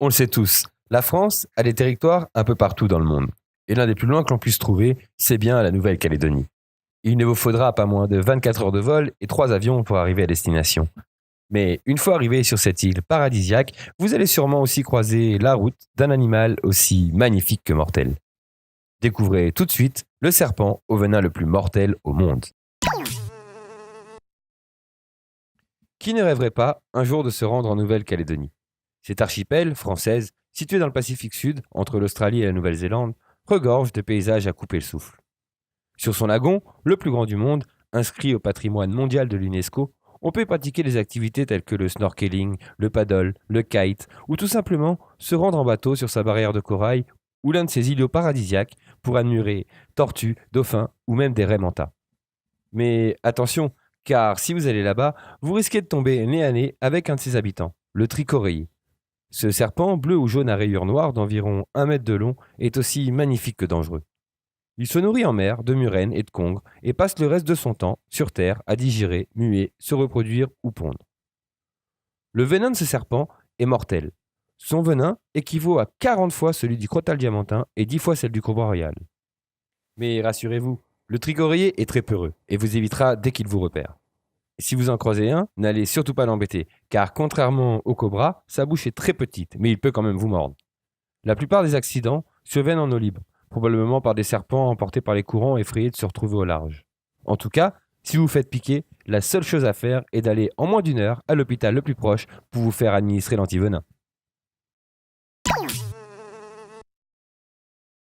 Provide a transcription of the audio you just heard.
On le sait tous, la France a des territoires un peu partout dans le monde. Et l'un des plus loin que l'on puisse trouver, c'est bien la Nouvelle-Calédonie. Il ne vous faudra pas moins de 24 heures de vol et 3 avions pour arriver à destination. Mais une fois arrivé sur cette île paradisiaque, vous allez sûrement aussi croiser la route d'un animal aussi magnifique que mortel. Découvrez tout de suite le serpent au venin le plus mortel au monde. Qui ne rêverait pas un jour de se rendre en Nouvelle-Calédonie? Cette archipel française, située dans le Pacifique Sud, entre l'Australie et la Nouvelle-Zélande, regorge de paysages à couper le souffle. Sur son lagon, le plus grand du monde, inscrit au patrimoine mondial de l'UNESCO, on peut pratiquer des activités telles que le snorkeling, le paddle, le kite, ou tout simplement se rendre en bateau sur sa barrière de corail ou l'un de ses îlots paradisiaques pour admirer tortues, dauphins ou même des raies mantas. Mais attention, car si vous allez là-bas, vous risquez de tomber nez à nez avec un de ses habitants, le tricoréi. Ce serpent bleu ou jaune à rayures noires d'environ 1 mètre de long est aussi magnifique que dangereux. Il se nourrit en mer de murènes et de congres et passe le reste de son temps sur terre à digérer, muer, se reproduire ou pondre. Le venin de ce serpent est mortel. Son venin équivaut à 40 fois celui du crotale diamantin et 10 fois celle du cobra royal. Mais rassurez-vous, le tricoréier est très peureux et vous évitera dès qu'il vous repère. Si vous en croisez un, n'allez surtout pas l'embêter, car contrairement au cobra, sa bouche est très petite, mais il peut quand même vous mordre. La plupart des accidents surviennent en eau libre, probablement par des serpents emportés par les courants effrayés de se retrouver au large. En tout cas, si vous vous faites piquer, la seule chose à faire est d'aller en moins d'1 heure à l'hôpital le plus proche pour vous faire administrer l'antivenin.